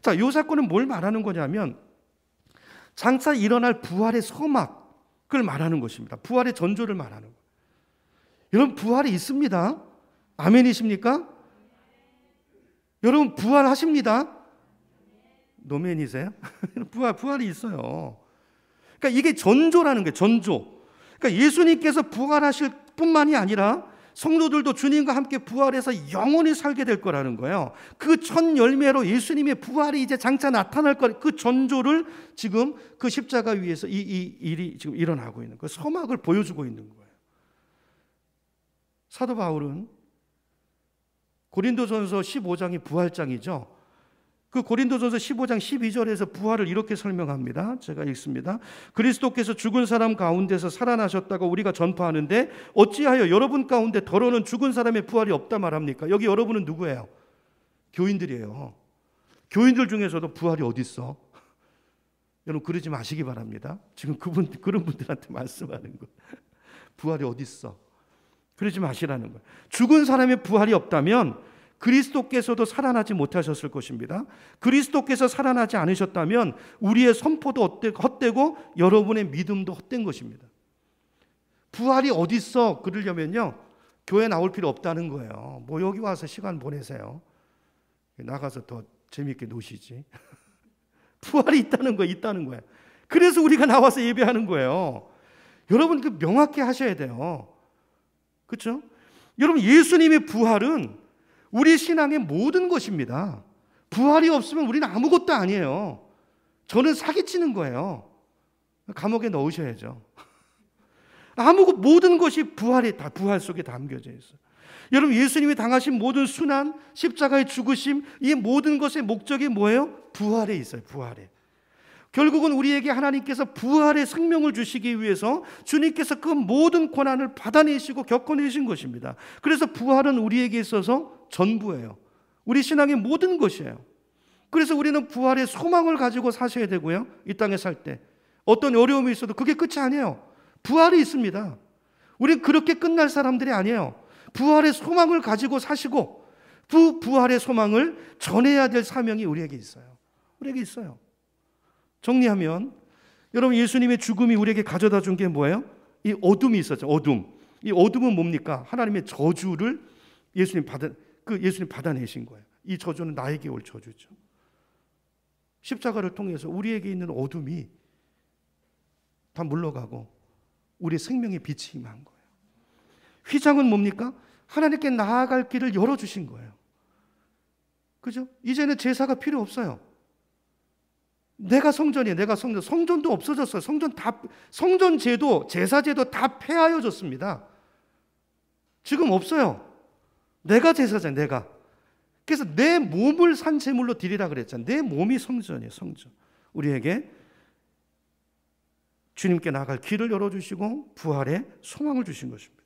자, 이 사건은 뭘 말하는 거냐면 장차 일어날 부활의 서막을 말하는 것입니다. 부활의 전조를 말하는 거예요. 여러분 부활이 있습니다. 아멘이십니까? 여러분 부활하십니다. 노멘이세요? 부활이 있어요. 그러니까 이게 전조라는 거예요. 전조. 그러니까 예수님께서 부활하실 뿐만이 아니라 성도들도 주님과 함께 부활해서 영원히 살게 될 거라는 거예요. 그 첫 열매로 예수님의 부활이 이제 장차 나타날 거, 그 전조를 지금 그 십자가 위에서 이 일이 지금 일어나고 있는 거예요. 서막을 보여주고 있는 거예요. 사도 바울은 고린도전서 15장이 부활장이죠. 그 고린도전서 15장 12절에서 부활을 이렇게 설명합니다. 제가 읽습니다. 그리스도께서 죽은 사람 가운데서 살아나셨다고 우리가 전파하는데 어찌하여 여러분 가운데 더러는 죽은 사람의 부활이 없다 말합니까? 여기 여러분은 누구예요? 교인들이에요. 교인들 중에서도 부활이 어디 있어? 여러분 그러지 마시기 바랍니다. 지금 그런 분들한테 말씀하는 거. 부활이 어디 있어? 그러지 마시라는 거예요. 죽은 사람의 부활이 없다면 그리스도께서도 살아나지 못하셨을 것입니다. 그리스도께서 살아나지 않으셨다면 우리의 선포도 헛되고 여러분의 믿음도 헛된 것입니다. 부활이 어디 있어? 그러려면요, 교회 나올 필요 없다는 거예요. 뭐 여기 와서 시간 보내세요. 나가서 더 재밌게 노시지. 부활이 있다는 거예요. 있다는 거예요. 그래서 우리가 나와서 예배하는 거예요. 여러분, 그 명확히 하셔야 돼요. 그렇죠? 여러분, 예수님의 부활은 우리 신앙의 모든 것입니다. 부활이 없으면 우리는 아무것도 아니에요. 저는 사기치는 거예요. 감옥에 넣으셔야죠. 모든 것이 다 부활 속에 담겨져 있어요. 여러분, 예수님이 당하신 모든 순환, 십자가의 죽으심, 이 모든 것의 목적이 뭐예요? 부활에 있어요. 부활에. 결국은 우리에게 하나님께서 부활의 생명을 주시기 위해서 주님께서 그 모든 고난을 받아내시고 겪어내신 것입니다. 그래서 부활은 우리에게 있어서 전부예요. 우리 신앙의 모든 것이에요. 그래서 우리는 부활의 소망을 가지고 사셔야 되고요. 이 땅에 살 때 어떤 어려움이 있어도 그게 끝이 아니에요. 부활이 있습니다. 우리는 그렇게 끝날 사람들이 아니에요. 부활의 소망을 가지고 사시고 부활의 소망을 전해야 될 사명이 우리에게 있어요. 우리에게 있어요. 정리하면 여러분, 예수님의 죽음이 우리에게 가져다 준 게 뭐예요? 이 어둠이 있었죠. 어둠. 이 어둠은 뭡니까? 하나님의 저주를 예수님 받아내신 거예요. 이 저주는 나에게 올 저주죠. 십자가를 통해서 우리에게 있는 어둠이 다 물러가고 우리의 생명의 빛이 임한 거예요. 휘장은 뭡니까? 하나님께 나아갈 길을 열어주신 거예요. 그죠? 이제는 제사가 필요 없어요. 내가 성전이에요. 내가 성전. 성전도 없어졌어요. 성전 제도, 제사 제도 다 폐하여졌습니다. 지금 없어요. 내가 제사잖아요. 내가. 그래서 내 몸을 산 제물로 드리라 그랬잖아요. 내 몸이 성전이에요. 성전. 우리에게 주님께 나아갈 길을 열어주시고 부활의 소망을 주신 것입니다.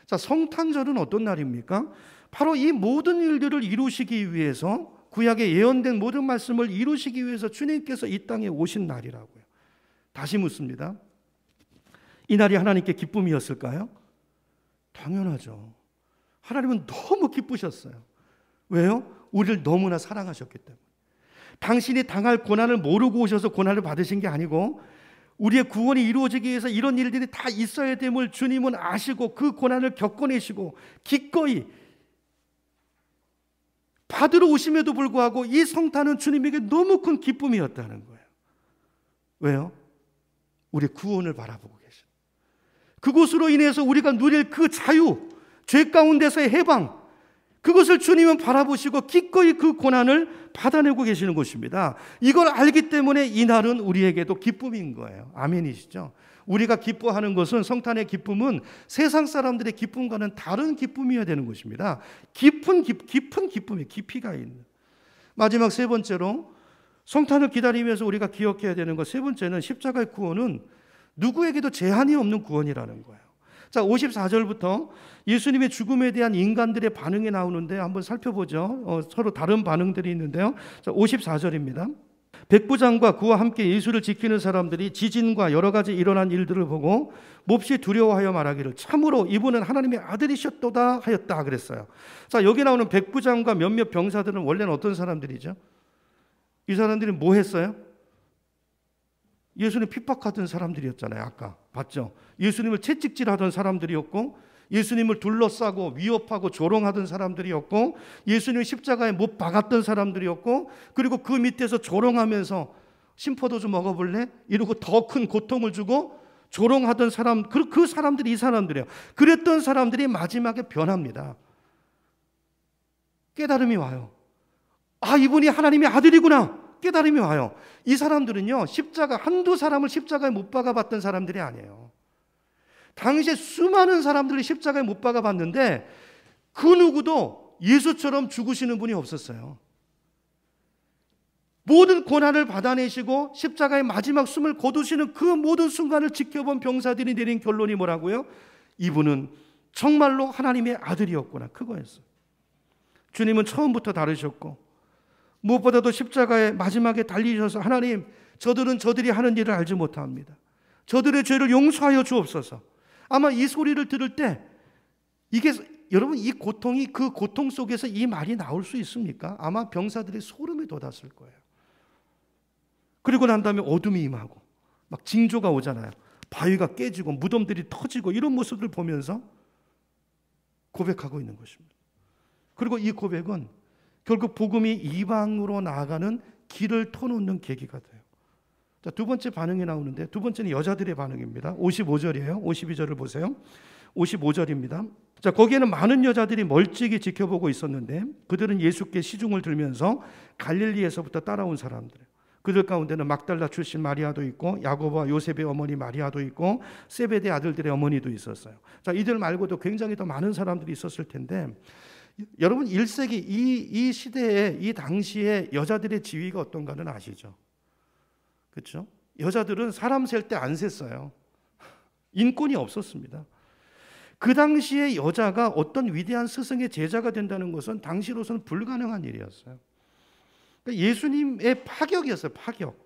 자, 성탄절은 어떤 날입니까? 바로 이 모든 일들을 이루시기 위해서, 구약에 예언된 모든 말씀을 이루시기 위해서 주님께서 이 땅에 오신 날이라고요. 다시 묻습니다. 이 날이 하나님께 기쁨이었을까요? 당연하죠. 하나님은 너무 기쁘셨어요. 왜요? 우리를 너무나 사랑하셨기 때문에. 당신이 당할 고난을 모르고 오셔서 고난을 받으신 게 아니고 우리의 구원이 이루어지기 위해서 이런 일들이 다 있어야 됨을 주님은 아시고 그 고난을 겪어내시고 기꺼이 받으러 오심에도 불구하고 이 성탄은 주님에게 너무 큰 기쁨이었다는 거예요. 왜요? 우리 구원을 바라보고 계신. 그곳으로 인해서 우리가 누릴 그 자유, 죄 가운데서의 해방, 그것을 주님은 바라보시고 기꺼이 그 고난을 받아내고 계시는 것입니다. 이걸 알기 때문에 이 날은 우리에게도 기쁨인 거예요. 아멘이시죠? 우리가 기뻐하는 것은, 성탄의 기쁨은 세상 사람들의 기쁨과는 다른 기쁨이어야 되는 것입니다. 깊은 기쁨이 깊이가 있는. 마지막 세 번째로 성탄을 기다리면서 우리가 기억해야 되는 것, 세 번째는 십자가의 구원은 누구에게도 제한이 없는 구원이라는 거예요. 자, 54절부터 예수님의 죽음에 대한 인간들의 반응이 나오는데 한번 살펴보죠. 서로 다른 반응들이 있는데요. 자, 54절입니다. 백부장과 그와 함께 예수를 지키는 사람들이 지진과 여러 가지 일어난 일들을 보고 몹시 두려워하여 말하기를 참으로 이분은 하나님의 아들이셨도다 하였다 그랬어요. 자, 여기 나오는 백부장과 몇몇 병사들은 원래는 어떤 사람들이죠? 이 사람들이 뭐 했어요? 예수님 핍박하던 사람들이었잖아요. 아까 봤죠? 예수님을 채찍질하던 사람들이었고, 예수님을 둘러싸고 위협하고 조롱하던 사람들이었고, 예수님을 십자가에 못 박았던 사람들이었고, 그리고 그 밑에서 조롱하면서 심포도 좀 먹어볼래? 이러고 더 큰 고통을 주고 조롱하던 사람, 그 사람들이 이 사람들이에요. 그랬던 사람들이 마지막에 변합니다. 깨달음이 와요. 아, 이분이 하나님의 아들이구나. 깨달음이 와요. 이 사람들은요, 한두 사람을 십자가에 못 박아봤던 사람들이 아니에요. 당시에 수많은 사람들이 십자가에 못 박아봤는데 그 누구도 예수처럼 죽으시는 분이 없었어요. 모든 고난을 받아내시고 십자가의 마지막 숨을 거두시는 그 모든 순간을 지켜본 병사들이 내린 결론이 뭐라고요? 이분은 정말로 하나님의 아들이었구나. 그거였어요. 주님은 처음부터 다르셨고, 무엇보다도 십자가의 마지막에 달리셔서 하나님, 저들은 저들이 하는 일을 알지 못합니다. 저들의 죄를 용서하여 주옵소서. 아마 이 소리를 들을 때 이게 여러분, 이 고통이, 그 고통 속에서 이 말이 나올 수 있습니까? 아마 병사들이 소름이 돋았을 거예요. 그리고 난 다음에 어둠이 임하고 막 징조가 오잖아요. 바위가 깨지고 무덤들이 터지고 이런 모습을 보면서 고백하고 있는 것입니다. 그리고 이 고백은 결국 복음이 이방으로 나아가는 길을 터놓는 계기가 돼요. 자, 두 번째 반응이 나오는데, 두 번째는 여자들의 반응입니다. 55절이에요. 52절을 보세요. 55절입니다. 자, 거기에는 많은 여자들이 멀찍이 지켜보고 있었는데 그들은 예수께 시중을 들면서 갈릴리에서부터 따라온 사람들. 그들 가운데는 막달라 출신 마리아도 있고 야고보와 요셉의 어머니 마리아도 있고 세베대 아들들의 어머니도 있었어요. 자, 이들 말고도 굉장히 더 많은 사람들이 있었을 텐데, 여러분 1세기 이 시대에, 이 당시에 여자들의 지위가 어떤가는 아시죠? 그렇죠? 여자들은 사람 셀 때 안 셌어요. 인권이 없었습니다. 그 당시에 여자가 어떤 위대한 스승의 제자가 된다는 것은 당시로서는 불가능한 일이었어요. 그러니까 예수님의 파격이었어요. 파격.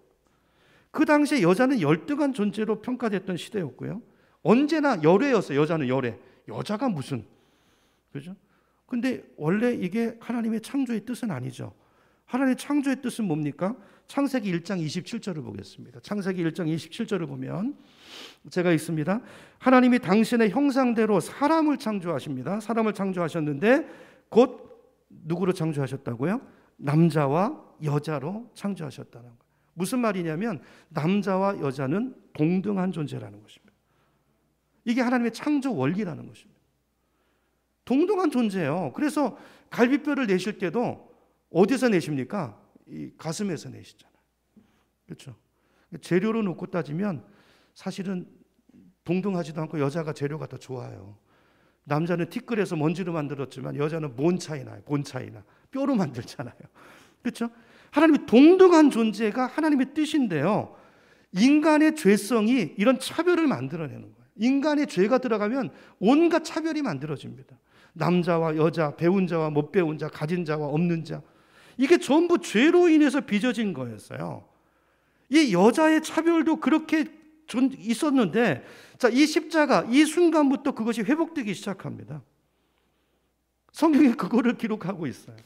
그 당시에 여자는 열등한 존재로 평가됐던 시대였고요. 언제나 열애였어요. 여자는 열애. 여자가 무슨, 그죠? 근데 원래 이게 하나님의 창조의 뜻은 아니죠. 하나님의 창조의 뜻은 뭡니까? 창세기 1장 27절을 보겠습니다. 창세기 1장 27절을 보면 제가 읽습니다. 하나님이 당신의 형상대로 사람을 창조하십니다. 사람을 창조하셨는데 곧 누구로 창조하셨다고요? 남자와 여자로 창조하셨다는 거예요. 무슨 말이냐면 남자와 여자는 동등한 존재라는 것입니다. 이게 하나님의 창조 원리라는 것입니다. 동등한 존재예요. 그래서 갈비뼈를 내실 때도 어디서 내십니까? 이 가슴에서 내시잖아요. 그렇죠? 재료로 놓고 따지면 사실은 동등하지도 않고 여자가 재료가 더 좋아요. 남자는 티끌에서 먼지로 만들었지만 여자는 뭔 차이나요? 본 차이나. 뼈로 만들잖아요. 그렇죠? 하나님이 동등한 존재가 하나님의 뜻인데요. 인간의 죄성이 이런 차별을 만들어내는 거예요. 인간의 죄가 들어가면 온갖 차별이 만들어집니다. 남자와 여자, 배운 자와 못 배운 자, 가진 자와 없는 자. 이게 전부 죄로 인해서 빚어진 거였어요. 이 여자의 차별도 그렇게 있었는데, 자, 이 십자가, 이 순간부터 그것이 회복되기 시작합니다. 성경에 그거를 기록하고 있어요.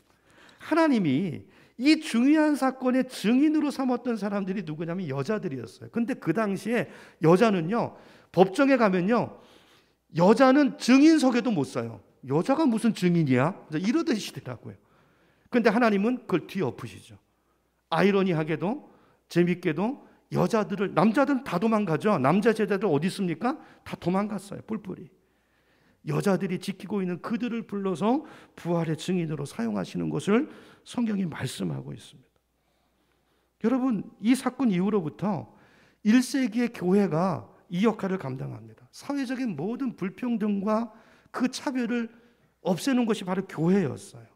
하나님이 이 중요한 사건의 증인으로 삼았던 사람들이 누구냐면 여자들이었어요. 근데 그 당시에 여자는요, 법정에 가면요, 여자는 증인석에도 못 서요. 여자가 무슨 증인이야? 이러던 시대라고요. 근데 하나님은 그걸 뒤엎으시죠. 아이러니하게도 재밌게도 여자들을, 남자들은 다 도망가죠. 남자 제자들 어디 있습니까? 다 도망갔어요. 뿔뿔이. 여자들이 지키고 있는 그들을 불러서 부활의 증인으로 사용하시는 것을 성경이 말씀하고 있습니다. 여러분, 이 사건 이후로부터 1세기의 교회가 이 역할을 감당합니다. 사회적인 모든 불평등과 그 차별을 없애는 것이 바로 교회였어요.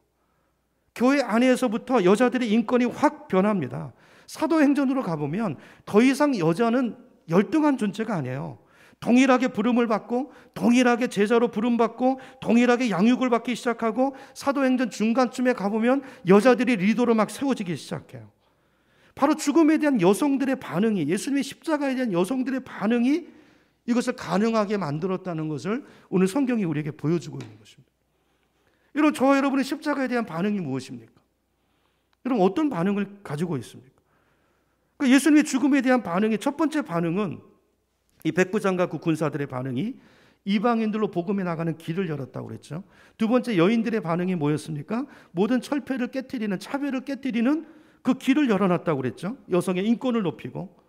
교회 안에서부터 여자들의 인권이 확 변합니다. 사도행전으로 가보면 더 이상 여자는 열등한 존재가 아니에요. 동일하게 부름을 받고 동일하게 제자로 부름받고 동일하게 양육을 받기 시작하고, 사도행전 중간쯤에 가보면 여자들이 리더로 막 세워지기 시작해요. 바로 죽음에 대한 여성들의 반응이, 예수님의 십자가에 대한 여성들의 반응이 이것을 가능하게 만들었다는 것을 오늘 성경이 우리에게 보여주고 있는 것입니다. 여러분, 저와 여러분의 십자가에 대한 반응이 무엇입니까? 여러분, 어떤 반응을 가지고 있습니까? 그러니까 예수님의 죽음에 대한 반응의 첫 번째 반응은, 이 백부장과 그 군사들의 반응이 이방인들로 복음에 나가는 길을 열었다고 그랬죠. 두 번째, 여인들의 반응이 뭐였습니까? 모든 철폐를 깨트리는, 차별을 깨트리는 그 길을 열어놨다고 그랬죠. 여성의 인권을 높이고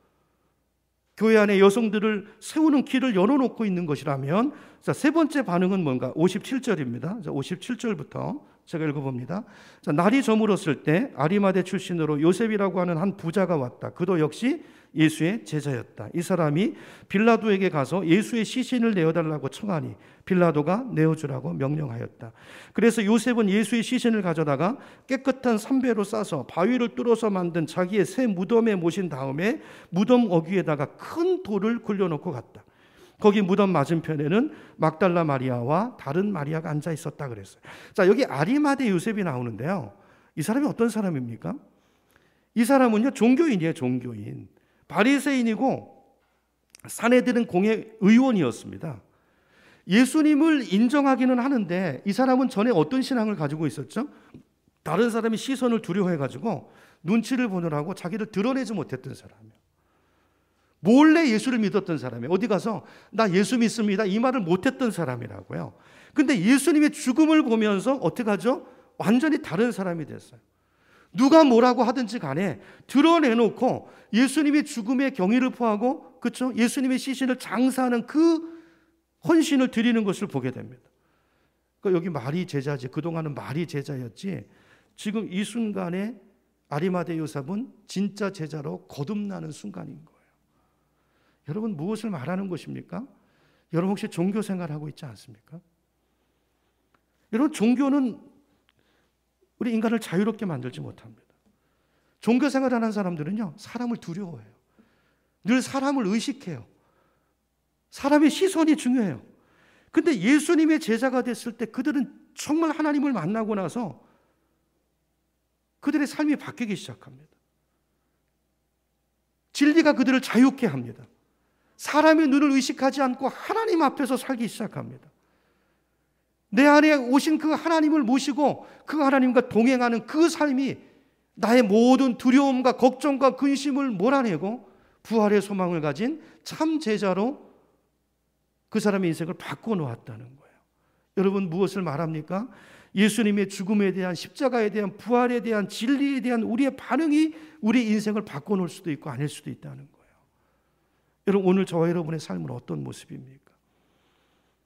교회 안에 여성들을 세우는 길을 열어놓고 있는 것이라면, 자, 세 번째 반응은 뭔가? 57절입니다. 자, 57절부터 제가 읽어봅니다. 자, 날이 저물었을 때 아리마대 출신으로 요셉이라고 하는 한 부자가 왔다. 그도 역시 예수의 제자였다. 이 사람이 빌라도에게 가서 예수의 시신을 내어달라고 청하니 빌라도가 내어주라고 명령하였다. 그래서 요셉은 예수의 시신을 가져다가 깨끗한 삼배로 싸서 바위를 뚫어서 만든 자기의 새 무덤에 모신 다음에 무덤 어귀에다가 큰 돌을 굴려놓고 갔다. 거기 무덤 맞은편에는 막달라 마리아와 다른 마리아가 앉아 있었다 그랬어요. 자, 여기 아리마대 요셉이 나오는데요. 이 사람이 어떤 사람입니까? 이 사람은요, 종교인이에요. 종교인. 바리새인이고 사내들은 공회 의원이었습니다. 예수님을 인정하기는 하는데 이 사람은 전에 어떤 신앙을 가지고 있었죠? 다른 사람이 시선을 두려워해가지고 눈치를 보느라고 자기를 드러내지 못했던 사람이에요. 몰래 예수를 믿었던 사람이에요. 어디 가서 나 예수 믿습니다 이 말을 못했던 사람이라고요. 근데 예수님의 죽음을 보면서 어떻게 하죠? 완전히 다른 사람이 됐어요. 누가 뭐라고 하든지 간에 드러내놓고 예수님의 죽음의 경의를 표하고, 그렇죠? 예수님의 시신을 장사하는 그 헌신을 드리는 것을 보게 됩니다. 그러니까 여기 마리 제자지, 그동안은 마리 제자였지, 지금 이 순간에 아리마대 요셉은 진짜 제자로 거듭나는 순간인 거예요. 여러분, 무엇을 말하는 것입니까? 여러분 혹시 종교 생활하고 있지 않습니까? 여러분, 종교는 우리 인간을 자유롭게 만들지 못합니다. 종교 생활하는 사람들은요, 사람을 두려워해요. 늘 사람을 의식해요. 사람의 시선이 중요해요. 근데 예수님의 제자가 됐을 때 그들은 정말 하나님을 만나고 나서 그들의 삶이 바뀌기 시작합니다. 진리가 그들을 자유케 합니다. 사람의 눈을 의식하지 않고 하나님 앞에서 살기 시작합니다. 내 안에 오신 그 하나님을 모시고 그 하나님과 동행하는 그 삶이 나의 모든 두려움과 걱정과 근심을 몰아내고 부활의 소망을 가진 참 제자로 그 사람의 인생을 바꿔놓았다는 거예요. 여러분, 무엇을 말합니까? 예수님의 죽음에 대한, 십자가에 대한, 부활에 대한, 진리에 대한 우리의 반응이 우리 인생을 바꿔놓을 수도 있고 아닐 수도 있다는 거예요. 여러분, 오늘 저와 여러분의 삶은 어떤 모습입니까?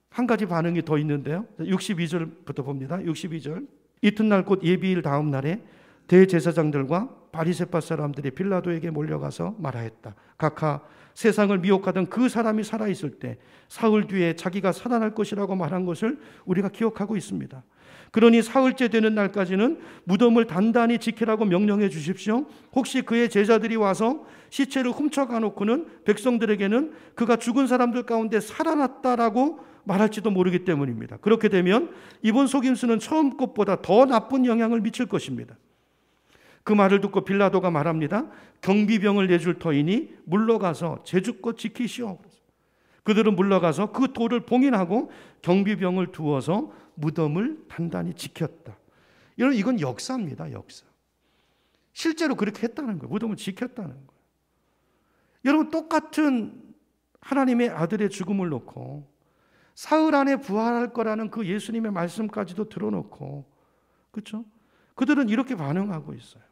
한 가지 반응이 더 있는데요. 62절부터 봅니다. 62절. 이튿날 곧 예비일 다음 날에 대제사장들과 바리새파 사람들이 빌라도에게 몰려가서 말하였다. 각하 세상을 미혹하던 그 사람이 살아있을 때 사흘 뒤에 자기가 살아날 것이라고 말한 것을 우리가 기억하고 있습니다. 그러니 사흘째 되는 날까지는 무덤을 단단히 지키라고 명령해 주십시오. 혹시 그의 제자들이 와서 시체를 훔쳐가 놓고는 백성들에게는 그가 죽은 사람들 가운데 살아났다라고 말할지도 모르기 때문입니다. 그렇게 되면 이번 속임수는 처음 것보다 더 나쁜 영향을 미칠 것입니다. 그 말을 듣고 빌라도가 말합니다. 경비병을 내줄 터이니 물러가서 제주껏 지키시오. 그들은 물러가서 그 돌을 봉인하고 경비병을 두어서 무덤을 단단히 지켰다. 여러분, 이건 역사입니다. 역사. 실제로 그렇게 했다는 거예요. 무덤을 지켰다는 거예요. 여러분, 똑같은 하나님의 아들의 죽음을 놓고 사흘 안에 부활할 거라는 그 예수님의 말씀까지도 들어놓고, 그렇죠? 그들은 이렇게 반응하고 있어요.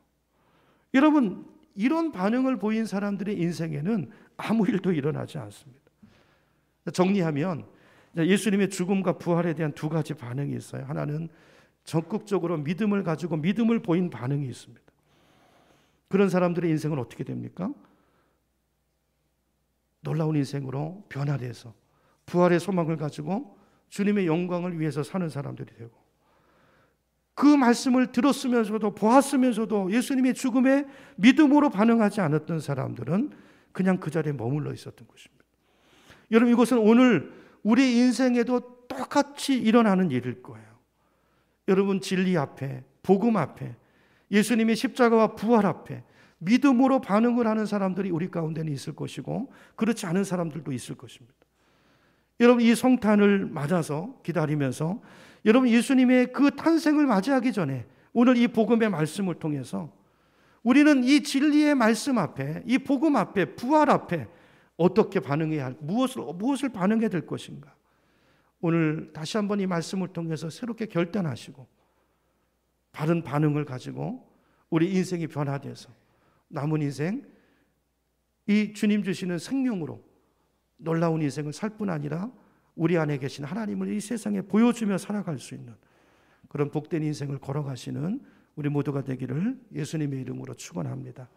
여러분, 이런 반응을 보인 사람들의 인생에는 아무 일도 일어나지 않습니다. 정리하면 예수님의 죽음과 부활에 대한 두 가지 반응이 있어요. 하나는 적극적으로 믿음을 가지고 믿음을 보인 반응이 있습니다. 그런 사람들의 인생은 어떻게 됩니까? 놀라운 인생으로 변화돼서 부활의 소망을 가지고 주님의 영광을 위해서 사는 사람들이 되고, 그 말씀을 들었으면서도 보았으면서도 예수님의 죽음에 믿음으로 반응하지 않았던 사람들은 그냥 그 자리에 머물러 있었던 것입니다. 여러분, 이것은 오늘 우리 인생에도 똑같이 일어나는 일일 거예요. 여러분, 진리 앞에, 복음 앞에, 예수님의 십자가와 부활 앞에 믿음으로 반응을 하는 사람들이 우리 가운데는 있을 것이고, 그렇지 않은 사람들도 있을 것입니다. 여러분, 이 성탄을 맞아서 기다리면서 여러분, 예수님의 그 탄생을 맞이하기 전에 오늘 이 복음의 말씀을 통해서 우리는 이 진리의 말씀 앞에, 이 복음 앞에, 부활 앞에 어떻게 반응해야 할, 무엇을 반응해야 될 것인가, 오늘 다시 한번 이 말씀을 통해서 새롭게 결단하시고 바른 반응을 가지고 우리 인생이 변화돼서 남은 인생 이 주님 주시는 생명으로 놀라운 인생을 살 뿐 아니라 우리 안에 계신 하나님을 이 세상에 보여주며 살아갈 수 있는 그런 복된 인생을 걸어가시는 우리 모두가 되기를 예수님의 이름으로 축원합니다.